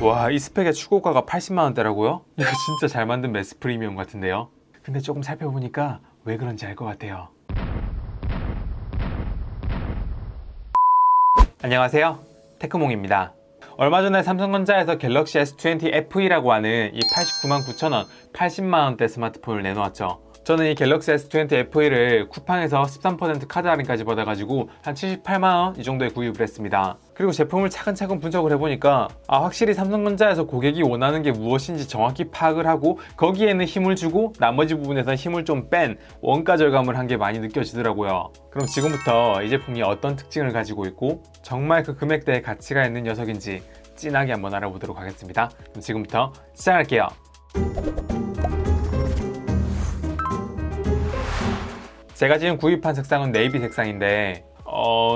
와, 이 스펙의 출고가가 80만원대라고요? 이거 진짜 잘 만든 매스 프리미엄 같은데요? 근데 조금 살펴보니까 왜 그런지 알 것 같아요. 안녕하세요, 테크몽입니다. 얼마 전에 삼성전자에서 갤럭시 S20 FE라고 하는 이 89만 9천원, 80만원대 스마트폰을 내놓았죠. 저는 이 갤럭시 S20 FE를 쿠팡에서 13% 카드 할인까지 받아가지고 한 78만원 이 정도에 구입을 했습니다. 그리고 제품을 차근차근 분석을 해보니까 확실히 삼성전자에서 고객이 원하는 게 무엇인지 정확히 파악을 하고 거기에는 힘을 주고 나머지 부분에서 힘을 좀 뺀 원가 절감을 한 게 많이 느껴지더라고요. 그럼 지금부터 이 제품이 어떤 특징을 가지고 있고 정말 그 금액대의 가치가 있는 녀석인지 진하게 한번 알아보도록 하겠습니다. 그럼 지금부터 시작할게요. 제가 지금 구입한 색상은 네이비 색상인데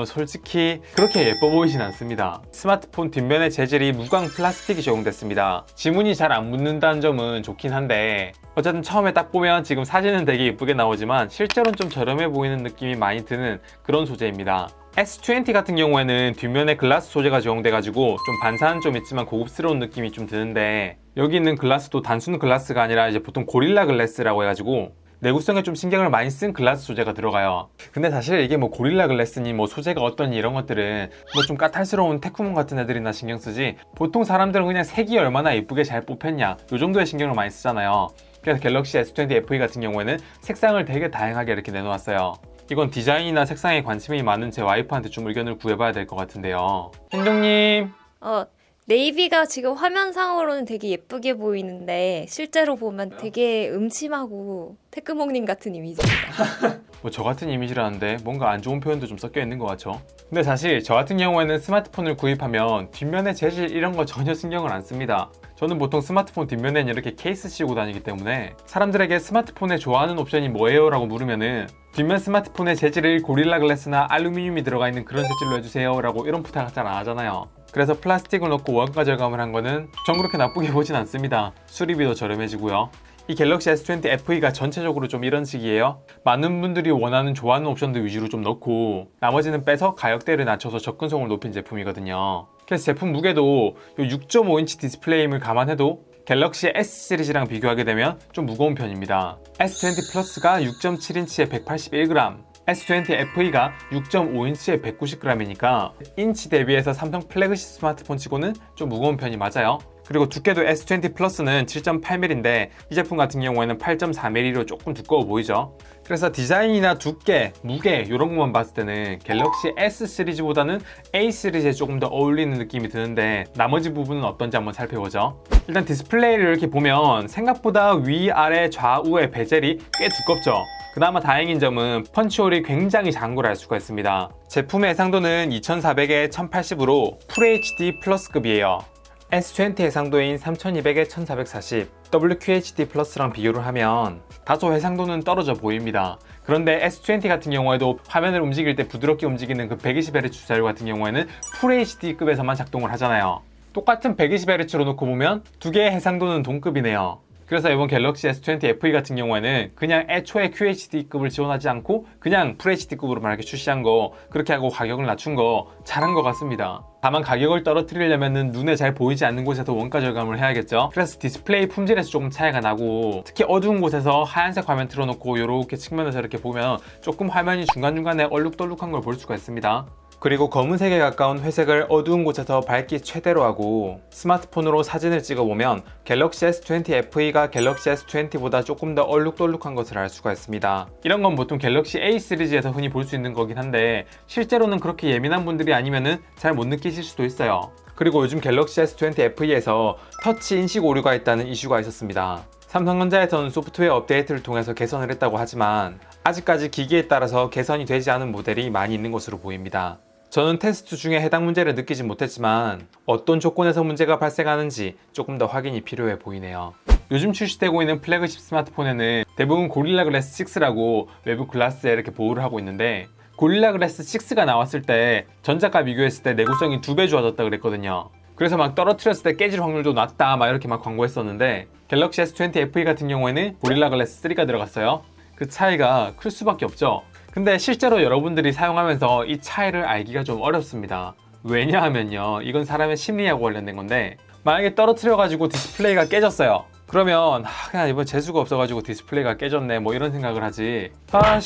솔직히 그렇게 예뻐 보이진 않습니다. 스마트폰 뒷면의 재질이 무광 플라스틱이 적용됐습니다. 지문이 잘 안 묻는다는 점은 좋긴 한데 어쨌든 처음에 딱 보면 지금 사진은 되게 예쁘게 나오지만 실제로는 좀 저렴해 보이는 느낌이 많이 드는 그런 소재입니다. S20 같은 경우에는 뒷면에 글라스 소재가 적용돼가지고 좀 반사는 좀 있지만 고급스러운 느낌이 좀 드는데 여기 있는 글라스도 단순 글라스가 아니라 이제 보통 고릴라 글래스라고 해가지고 내구성에 좀 신경을 많이 쓴 글라스 소재가 들어가요. 근데 사실 이게 뭐 고릴라 글래스니 뭐 소재가 어떠니 이런 것들은 뭐 좀 까탈스러운 테크몬 같은 애들이나 신경 쓰지 보통 사람들은 그냥 색이 얼마나 예쁘게 잘 뽑혔냐 요 정도의 신경을 많이 쓰잖아요. 그래서 갤럭시 S20 FE 같은 경우에는 색상을 되게 다양하게 이렇게 내놓았어요. 이건 디자인이나 색상에 관심이 많은 제 와이프한테 좀 의견을 구해봐야 될 것 같은데요. 현정님, 네이비가 지금 화면상으로는 되게 예쁘게 보이는데 실제로 보면 되게 음침하고 테크몽님 같은 이미지입니다. 뭐 저 같은 이미지라는데 뭔가 안 좋은 표현도 좀 섞여 있는 것 같죠? 근데 사실 저 같은 경우에는 스마트폰을 구입하면 뒷면의 재질 이런 거 전혀 신경을 안 씁니다. 저는 보통 스마트폰 뒷면엔 이렇게 케이스 씌우고 다니기 때문에 사람들에게 스마트폰에 좋아하는 옵션이 뭐예요? 라고 물으면은 뒷면 스마트폰의 재질을 고릴라 글래스나 알루미늄이 들어가 있는 그런 재질로 해주세요 라고 이런 부탁을 잘 안 하잖아요. 그래서 플라스틱을 넣고 원가 절감을 한 거는 전 그렇게 나쁘게 보진 않습니다. 수리비도 저렴해지고요. 이 갤럭시 S20 FE가 전체적으로 좀 이런 식이에요. 많은 분들이 원하는 좋아하는 옵션들 위주로 좀 넣고 나머지는 빼서 가격대를 낮춰서 접근성을 높인 제품이거든요. 그래서 제품 무게도 6.5인치 디스플레이임을 감안해도 갤럭시 S 시리즈랑 비교하게 되면 좀 무거운 편입니다. S20 플러스가 6.7인치에 181g, S20 FE가 6.5인치에 190g이니까 인치 대비해서 삼성 플래그십 스마트폰 치고는 좀 무거운 편이 맞아요. 그리고 두께도 S20 플러스는 7.8mm인데 이 제품 같은 경우에는 8.4mm로 조금 두꺼워 보이죠. 그래서 디자인이나 두께, 무게 이런 것만 봤을 때는 갤럭시 S 시리즈보다는 A 시리즈에 조금 더 어울리는 느낌이 드는데 나머지 부분은 어떤지 한번 살펴보죠. 일단 디스플레이를 이렇게 보면 생각보다 위, 아래, 좌우의 베젤이 꽤 두껍죠. 그나마 다행인 점은 펀치홀이 굉장히 작은 걸 알 수가 있습니다. 제품의 해상도는 2400에 1080으로 FHD 플러스급이에요. S20 해상도인 3200에 1440, WQHD 플러스랑 비교를 하면 다소 해상도는 떨어져 보입니다. 그런데 S20 같은 경우에도 화면을 움직일 때 부드럽게 움직이는 그 120Hz 자료 같은 경우에는 FHD급에서만 작동을 하잖아요. 똑같은 120Hz로 놓고 보면 두 개의 해상도는 동급이네요. 그래서 이번 갤럭시 S20 FE 같은 경우에는 그냥 애초에 QHD급을 지원하지 않고 그냥 FHD급으로만 이렇게 출시한 거 그렇게 하고 가격을 낮춘 거 잘한 것 같습니다. 다만 가격을 떨어뜨리려면 눈에 잘 보이지 않는 곳에서 원가 절감을 해야겠죠. 그래서 디스플레이 품질에서 조금 차이가 나고 특히 어두운 곳에서 하얀색 화면 틀어놓고 이렇게 측면에서 이렇게 보면 조금 화면이 중간중간에 얼룩덜룩한 걸 볼 수가 있습니다. 그리고 검은색에 가까운 회색을 어두운 곳에서 밝기 최대로 하고 스마트폰으로 사진을 찍어보면 갤럭시 S20 FE가 갤럭시 S20보다 조금 더 얼룩덜룩한 것을 알 수가 있습니다. 이런 건 보통 갤럭시 A 시리즈에서 흔히 볼 수 있는 거긴 한데 실제로는 그렇게 예민한 분들이 아니면은 잘 못 느끼실 수도 있어요. 그리고 요즘 갤럭시 S20 FE에서 터치 인식 오류가 있다는 이슈가 있었습니다. 삼성전자에서는 소프트웨어 업데이트를 통해서 개선을 했다고 하지만 아직까지 기기에 따라서 개선이 되지 않은 모델이 많이 있는 것으로 보입니다. 저는 테스트 중에 해당 문제를 느끼지 못했지만 어떤 조건에서 문제가 발생하는지 조금 더 확인이 필요해 보이네요. 요즘 출시되고 있는 플래그십 스마트폰에는 대부분 고릴라 글래스 6라고 외부 글라스에 이렇게 보호를 하고 있는데 고릴라 글래스 6가 나왔을 때 전작과 비교했을 때 내구성이 2배 좋아졌다 그랬거든요. 그래서 막 떨어뜨렸을 때 깨질 확률도 낮다 막 이렇게 막 광고했었는데 갤럭시 S20 FE 같은 경우에는 고릴라 글래스 3가 들어갔어요. 그 차이가 클 수밖에 없죠. 근데 실제로 여러분들이 사용하면서 이 차이를 알기가 좀 어렵습니다. 왜냐하면요, 이건 사람의 심리하고 관련된 건데 만약에 떨어뜨려가지고 디스플레이가 깨졌어요. 그러면 그냥 이번 재수가 없어가지고 디스플레이가 깨졌네 뭐 이런 생각을 하지.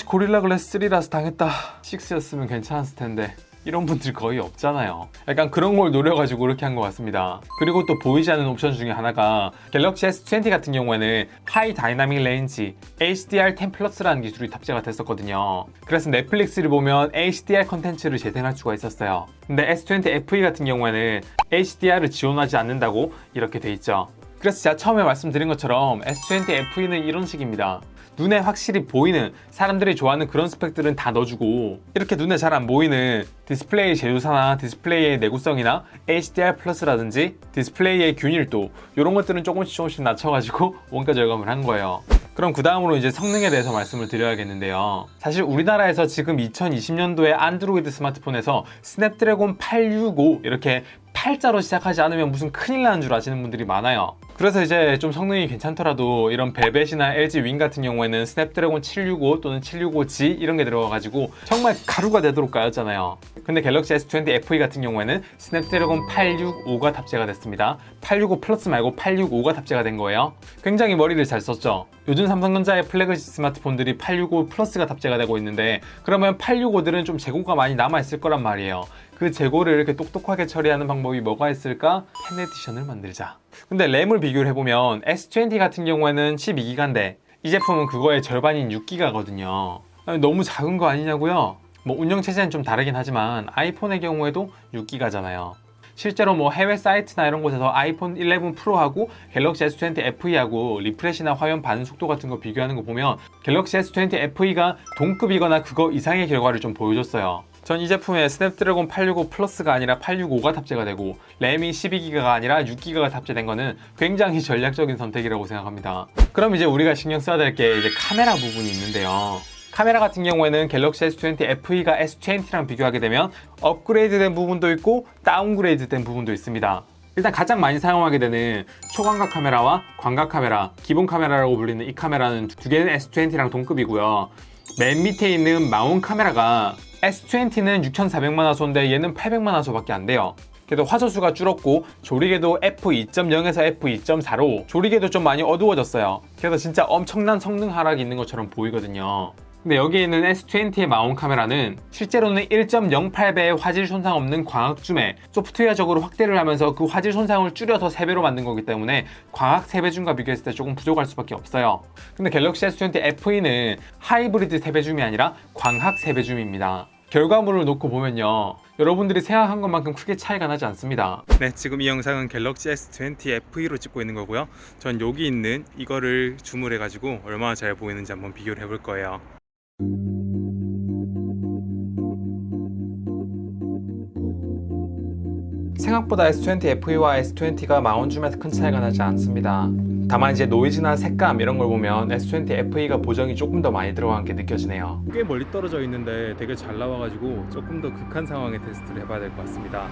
고릴라 글래스 3라서 당했다. 6였으면 괜찮았을 텐데. 이런 분들 거의 없잖아요. 약간 그런 걸 노려가지고 그렇게 한 것 같습니다. 그리고 또 보이지 않는 옵션 중에 하나가 갤럭시 S20 같은 경우에는 하이 다이나믹 레인지 HDR10 플러스라는 기술이 탑재가 됐었거든요. 그래서 넷플릭스를 보면 HDR 컨텐츠를 재생할 수가 있었어요. 근데 S20 FE 같은 경우에는 HDR을 지원하지 않는다고 이렇게 돼 있죠. 그래서 제가 처음에 말씀드린 것처럼 S20 FE는 이런 식입니다. 눈에 확실히 보이는 사람들이 좋아하는 그런 스펙들은 다 넣어주고 이렇게 눈에 잘 안 보이는 디스플레이 제조사나 디스플레이의 내구성이나 HDR 플러스라든지 디스플레이의 균일도 이런 것들은 조금씩 낮춰가지고 원가 절감을 한 거예요. 그럼 그 다음으로 이제 성능에 대해서 말씀을 드려야겠는데요. 사실 우리나라에서 지금 2020년도에 안드로이드 스마트폰에서 스냅드래곤 865 이렇게 8자로 시작하지 않으면 무슨 큰일 나는 줄 아시는 분들이 많아요. 그래서 이제 좀 성능이 괜찮더라도 이런 벨벳이나 LG 윙 같은 경우에는 스냅드래곤 765 또는 765G 이런 게 들어가가지고 정말 가루가 되도록 까였잖아요. 근데 갤럭시 S20 FE 같은 경우에는 스냅드래곤 865가 탑재가 됐습니다. 865 플러스 말고 865가 탑재가 된 거예요. 굉장히 머리를 잘 썼죠. 요즘 삼성전자의 플래그십 스마트폰들이 865 플러스가 탑재가 되고 있는데 그러면 865들은 좀 재고가 많이 남아있을 거란 말이에요. 그 재고를 이렇게 똑똑하게 처리하는 방법이 뭐가 있을까? 펜 에디션을 만들자. 근데 램을 비교를 해보면 S20 같은 경우에는 12기가인데 이 제품은 그거의 절반인 6기가거든요. 너무 작은 거 아니냐고요? 뭐 운영체제는 좀 다르긴 하지만 아이폰의 경우에도 6기가잖아요. 실제로 뭐 해외 사이트나 이런 곳에서 아이폰 11 프로하고 갤럭시 S20 FE하고 리프레시나 화면 반응 속도 같은 거 비교하는 거 보면 갤럭시 S20 FE가 동급이거나 그거 이상의 결과를 좀 보여줬어요. 전 이 제품에 스냅드래곤 865 플러스가 아니라 865가 탑재가 되고 램이 12기가가 아니라 6기가가 탑재된 거는 굉장히 전략적인 선택이라고 생각합니다. 그럼 이제 우리가 신경 써야 될 게 이제 카메라 부분이 있는데요. 카메라 같은 경우에는 갤럭시 S20 FE가 S20랑 비교하게 되면 업그레이드된 부분도 있고 다운그레이드된 부분도 있습니다. 일단 가장 많이 사용하게 되는 초광각 카메라와 광각 카메라, 기본 카메라라고 불리는 이 카메라는 두 개는 S20랑 동급이고요. 맨 밑에 있는 마운 카메라가 S20는 6400만화소인데 얘는 800만화소 밖에 안 돼요. 그래도 화소수가 줄었고 조리개도 f2.0에서 f2.4로 조리개도 좀 많이 어두워졌어요. 그래서 진짜 엄청난 성능 하락이 있는 것처럼 보이거든요. 근데 여기에 있는 S20의 마운 카메라는 실제로는 1.08배의 화질 손상 없는 광학 줌에 소프트웨어적으로 확대를 하면서 그 화질 손상을 줄여서 3배로 만든 거기 때문에 광학 3배줌과 비교했을 때 조금 부족할 수밖에 없어요. 근데 갤럭시 S20 FE는 하이브리드 3배줌이 아니라 광학 3배줌입니다. 결과물을 놓고 보면요, 여러분들이 생각한 것만큼 크게 차이가 나지 않습니다. 네, 지금 이 영상은 갤럭시 S20 FE로 찍고 있는 거고요. 전 여기 있는 이거를 줌을 해가지고 얼마나 잘 보이는지 한번 비교를 해볼 거예요. 생각보다 S20 FE와 S20가 마운줌에서 큰 차이가 나지 않습니다. 다만 이제 노이즈나 색감 이런 걸 보면 S20 FE가 보정이 조금 더 많이 들어간 게 느껴지네요. 꽤 멀리 떨어져 있는데 되게 잘 나와가지고 조금 더 극한 상황의 테스트를 해봐야 될 것 같습니다.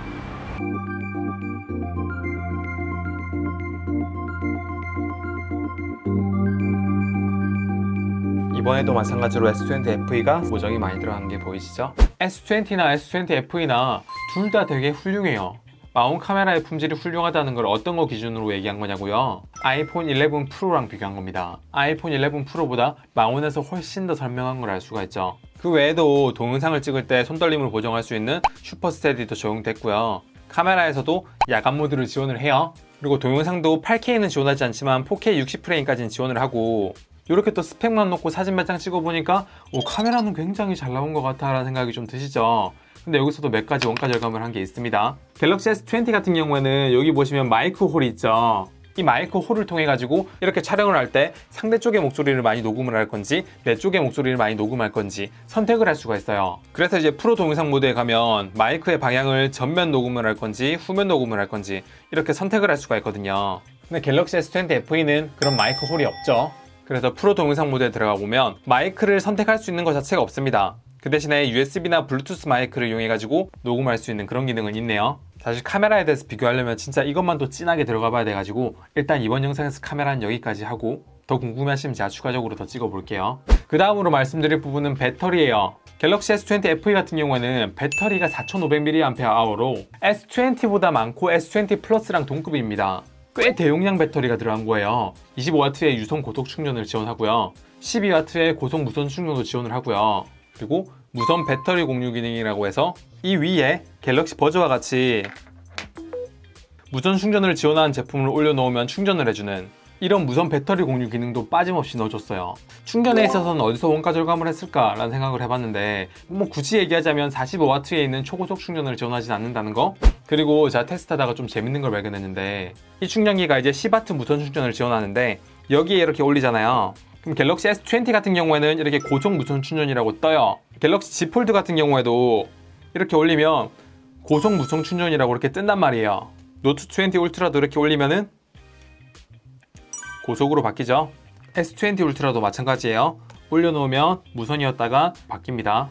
이번에도 마찬가지로 S20 FE가 보정이 많이 들어간 게 보이시죠? S20나 S20 FE나 둘 다 되게 훌륭해요. 마운 카메라의 품질이 훌륭하다는 걸 어떤 거 기준으로 얘기한 거냐고요? 아이폰 11 프로랑 비교한 겁니다. 아이폰 11 프로보다 마운에서 훨씬 더 선명한 걸 알 수가 있죠. 그 외에도 동영상을 찍을 때 손떨림을 보정할 수 있는 슈퍼 스테디도 적용됐고요. 카메라에서도 야간 모드를 지원을 해요. 그리고 동영상도 8K는 지원하지 않지만 4K 60프레임까지는 지원을 하고, 이렇게 또 스펙만 놓고 사진 몇 장 찍어보니까 카메라는 굉장히 잘 나온 것 같아 라는 생각이 좀 드시죠? 근데 여기서도 몇 가지 원가 절감을 한 게 있습니다. 갤럭시 S20 같은 경우에는 여기 보시면 마이크 홀이 있죠. 이 마이크 홀을 통해 가지고 이렇게 촬영을 할 때 상대 쪽의 목소리를 많이 녹음을 할 건지 내 쪽의 목소리를 많이 녹음할 건지 선택을 할 수가 있어요. 그래서 이제 프로 동영상 모드에 가면 마이크의 방향을 전면 녹음을 할 건지 후면 녹음을 할 건지 이렇게 선택을 할 수가 있거든요. 근데 갤럭시 S20 FE는 그런 마이크 홀이 없죠. 그래서 프로 동영상 모드에 들어가 보면 마이크를 선택할 수 있는 것 자체가 없습니다. 그 대신에 USB나 블루투스 마이크를 이용해가지고 녹음할 수 있는 그런 기능은 있네요. 사실 카메라에 대해서 비교하려면 진짜 이것만 또 진하게 들어가 봐야 돼가지고 일단 이번 영상에서 카메라는 여기까지 하고, 더 궁금하시면 제가 추가적으로 더 찍어볼게요. 그 다음으로 말씀드릴 부분은 배터리예요. 갤럭시 S20 FE 같은 경우에는 배터리가 4500mAh로 S20보다 많고 S20 플러스랑 동급입니다. 꽤 대용량 배터리가 들어간 거예요. 25W의 유선 고속 충전을 지원하고요. 12W의 고속 무선 충전도 지원을 하고요. 그리고 무선 배터리 공유 기능이라고 해서 이 위에 갤럭시 버즈와 같이 무선 충전을 지원하는 제품을 올려놓으면 충전을 해주는 이런 무선 배터리 공유 기능도 빠짐없이 넣어줬어요. 충전에 있어서는 어디서 원가 절감을 했을까라는 생각을 해봤는데 뭐 굳이 얘기하자면 45W에 있는 초고속 충전을 지원하진 않는다는 거, 그리고 제가 테스트하다가 좀 재밌는 걸 발견했는데 이 충전기가 이제 10W 무선 충전을 지원하는데 여기에 이렇게 올리잖아요. 그럼 갤럭시 S20 같은 경우에는 이렇게 고속 무선 충전이라고 떠요. 갤럭시 Z 폴드 같은 경우에도 이렇게 올리면 고속 무선 충전이라고 이렇게 뜬단 말이에요. 노트 20 울트라도 이렇게 올리면은 고속으로 바뀌죠. S20 울트라도 마찬가지예요. 올려놓으면 무선이었다가 바뀝니다.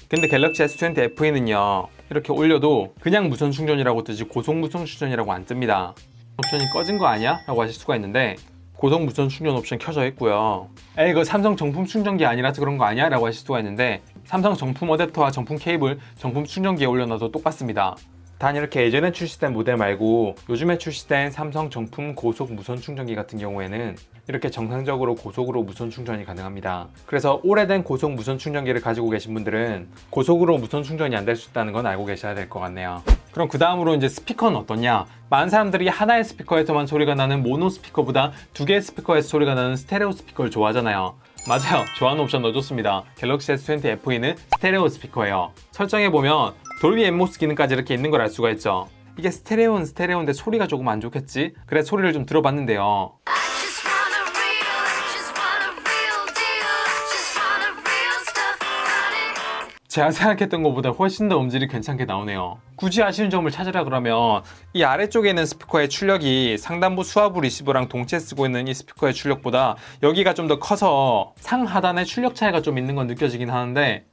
근데 갤럭시 S20 FE는요, 이렇게 올려도 그냥 무선 충전이라고 뜨지 고속 무선 충전이라고 안 뜹니다. 옵션이 꺼진 거 아니야? 라고 하실 수가 있는데 고속 무선 충전 옵션 켜져 있고요. 에이, 이거 삼성 정품 충전기 아니라서 그런 거 아니야? 라고 하실 수가 있는데 삼성 정품 어댑터와 정품 케이블, 정품 충전기에 올려놔도 똑같습니다. 단 이렇게 예전에 출시된 모델 말고 요즘에 출시된 삼성 정품 고속 무선 충전기 같은 경우에는 이렇게 정상적으로 고속으로 무선 충전이 가능합니다. 그래서 오래된 고속 무선 충전기를 가지고 계신 분들은 고속으로 무선 충전이 안 될 수 있다는 건 알고 계셔야 될 것 같네요. 그럼 그 다음으로 이제 스피커는 어떠냐? 많은 사람들이 하나의 스피커에서만 소리가 나는 모노 스피커보다 두 개의 스피커에서 소리가 나는 스테레오 스피커를 좋아하잖아요. 맞아요. 좋아하는 옵션 넣어줬습니다. 갤럭시 S20 FE는 스테레오 스피커예요. 설정해보면 돌비 앰모스 기능까지 이렇게 있는 걸 알 수가 있죠. 이게 스테레오는 스테레오인데 소리가 조금 안 좋겠지? 그래서 소리를 좀 들어봤는데요. 제가 생각했던 것보다 훨씬 더 음질이 괜찮게 나오네요. 굳이 아쉬운 점을 찾으라 그러면 이 아래쪽에 있는 스피커의 출력이 상단부 수화부 리시버랑 동시에 쓰고 있는 이 스피커의 출력보다 여기가 좀 더 커서 상하단의 출력 차이가 좀 있는 건 느껴지긴 하는데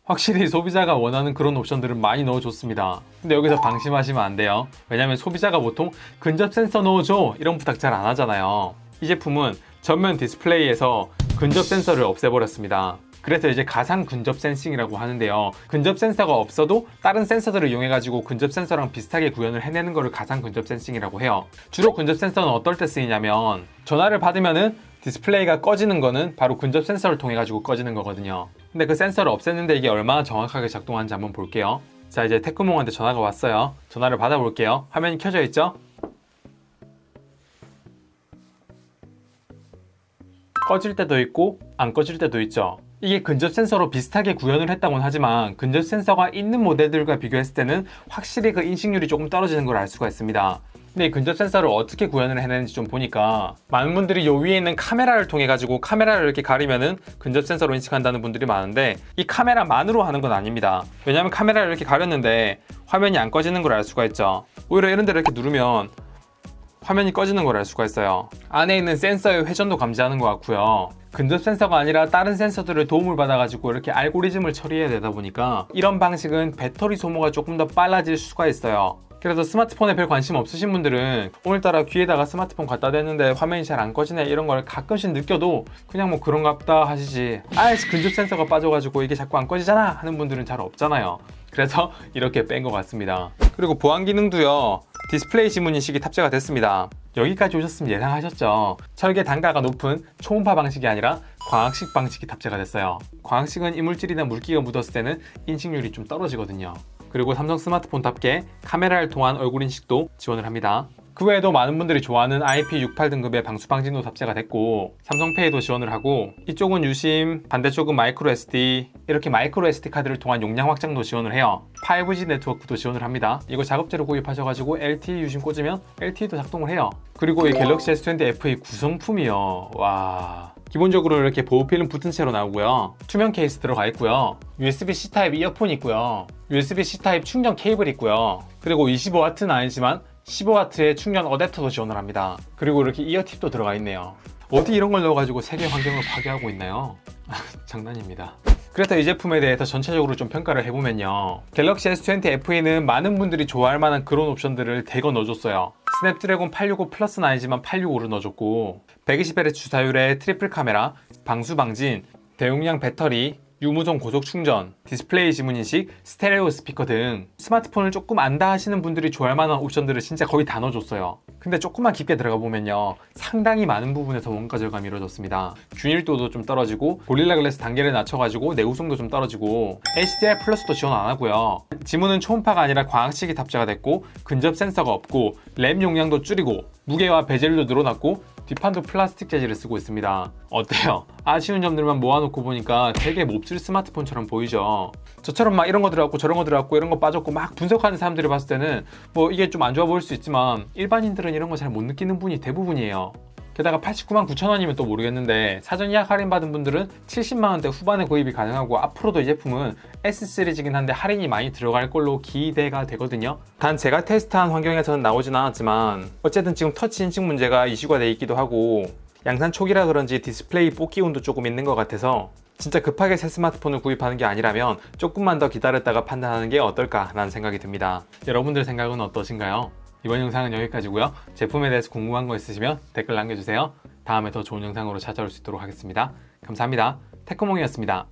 확실히 소비자가 원하는 그런 옵션들을 많이 넣어줬습니다. 근데 여기서 방심하시면 안 돼요. 왜냐면 소비자가 보통 근접 센서 넣어줘 이런 부탁 잘 안 하잖아요. 이 제품은 전면 디스플레이에서 근접 센서를 없애버렸습니다. 그래서 이제 가상 근접 센싱이라고 하는데요. 근접 센서가 없어도 다른 센서들을 이용해가지고 근접 센서랑 비슷하게 구현을 해내는 거를 가상 근접 센싱이라고 해요. 주로 근접 센서는 어떨 때 쓰이냐면 전화를 받으면은 디스플레이가 꺼지는 거는 바로 근접 센서를 통해 가지고 꺼지는 거거든요. 근데 그 센서를 없앴는데 이게 얼마나 정확하게 작동하는지 한번 볼게요. 자, 이제 테크몽한테 전화가 왔어요. 전화를 받아볼게요. 화면이 켜져 있죠? 꺼질 때도 있고 안 꺼질 때도 있죠. 이게 근접 센서로 비슷하게 구현을 했다고는 하지만 근접 센서가 있는 모델들과 비교했을 때는 확실히 그 인식률이 조금 떨어지는 걸 알 수가 있습니다. 근데 이 근접 센서를 어떻게 구현을 해내는지 좀 보니까 많은 분들이 요 위에 있는 카메라를 통해 가지고 카메라를 이렇게 가리면은 근접 센서로 인식한다는 분들이 많은데 이 카메라만으로 하는 건 아닙니다. 왜냐하면 카메라를 이렇게 가렸는데 화면이 안 꺼지는 걸 알 수가 있죠. 오히려 이런 데를 이렇게 누르면 화면이 꺼지는 걸 알 수가 있어요. 안에 있는 센서의 회전도 감지하는 것 같고요. 근접 센서가 아니라 다른 센서들을 도움을 받아가지고 이렇게 알고리즘을 처리해야 되다 보니까 이런 방식은 배터리 소모가 조금 더 빨라질 수가 있어요. 그래서 스마트폰에 별 관심 없으신 분들은 오늘따라 귀에다가 스마트폰 갖다 대는데 화면이 잘 안 꺼지네 이런 걸 가끔씩 느껴도 그냥 뭐 그런가 보다 하시지, 아이씨 근접 센서가 빠져가지고 이게 자꾸 안 꺼지잖아 하는 분들은 잘 없잖아요. 그래서 이렇게 뺀 것 같습니다. 그리고 보안 기능도요, 디스플레이 지문 인식이 탑재가 됐습니다. 여기까지 오셨으면 예상하셨죠. 설계 단가가 높은 초음파 방식이 아니라 광학식 방식이 탑재가 됐어요. 광학식은 이물질이나 물기가 묻었을 때는 인식률이 좀 떨어지거든요. 그리고 삼성 스마트폰답게 카메라를 통한 얼굴 인식도 지원을 합니다. 그 외에도 많은 분들이 좋아하는 IP68 등급의 방수 방진도 탑재가 됐고 삼성페이도 지원을 하고, 이쪽은 유심, 반대쪽은 마이크로 SD, 이렇게 마이크로 SD 카드를 통한 용량 확장도 지원을 해요. 5G 네트워크도 지원을 합니다. 이거 작업재로 구입하셔가지고 LTE 유심 꽂으면 LTE도 작동을 해요. 그리고 이 갤럭시 S20 FE 구성품이요, 와, 기본적으로 이렇게 보호필름 붙은 채로 나오고요. 투명 케이스 들어가 있고요. USB-C 타입 이어폰 있고요. USB-C 타입 충전 케이블 있고요. 그리고 25W는 아니지만 15W의 충전 어댑터도 지원을 합니다. 그리고 이렇게 이어팁도 들어가 있네요. 어디 이런 걸 넣어가지고 세계 환경을 파괴하고 있나요? 장난입니다. 그래서 이 제품에 대해서 전체적으로 좀 평가를 해보면요. 갤럭시 S20 FE는 많은 분들이 좋아할 만한 그런 옵션들을 대거 넣어줬어요. 스냅드래곤 865 플러스는 아니지만 865를 넣어줬고 120Hz 주사율의 트리플 카메라, 방수 방진, 대용량 배터리, 유무선 고속 충전, 디스플레이 지문 인식, 스테레오 스피커 등 스마트폰을 조금 안다 하시는 분들이 좋아할 만한 옵션들을 진짜 거의 다 넣어줬어요. 근데 조금만 깊게 들어가 보면요, 상당히 많은 부분에서 원가 절감이 이루어졌습니다. 균일도도 좀 떨어지고 고릴라 글래스 단계를 낮춰가지고 내구성도 좀 떨어지고 HDR 플러스도 지원 안 하고요. 지문은 초음파가 아니라 광학식이 탑재가 됐고 근접 센서가 없고 램 용량도 줄이고 무게와 베젤도 늘어났고 뒷판도 플라스틱 재질을 쓰고 있습니다. 어때요? 아쉬운 점들만 모아놓고 보니까 되게 몹쓸 스마트폰처럼 보이죠? 저처럼 막 이런 거 들어갔고 저런 거 들어갔고 이런 거 빠졌고 막 분석하는 사람들이 봤을 때는 뭐 이게 좀 안 좋아 보일 수 있지만 일반인들은 이런 거 잘 못 느끼는 분이 대부분이에요. 게다가 89만 9천 원이면 또 모르겠는데 사전 예약 할인 받은 분들은 70만 원대 후반에 구입이 가능하고 앞으로도 이 제품은 S 시리즈긴 한데 할인이 많이 들어갈 걸로 기대가 되거든요. 단 제가 테스트한 환경에서는 나오진 않았지만 어쨌든 지금 터치 인식 문제가 이슈가 돼 있기도 하고 양산 초기라 그런지 디스플레이 뽑기 운도 조금 있는 것 같아서 진짜 급하게 새 스마트폰을 구입하는 게 아니라면 조금만 더 기다렸다가 판단하는 게 어떨까라는 생각이 듭니다. 여러분들 생각은 어떠신가요? 이번 영상은 여기까지고요. 제품에 대해서 궁금한 거 있으시면 댓글 남겨주세요. 다음에 더 좋은 영상으로 찾아올 수 있도록 하겠습니다. 감사합니다. 테크몽이었습니다.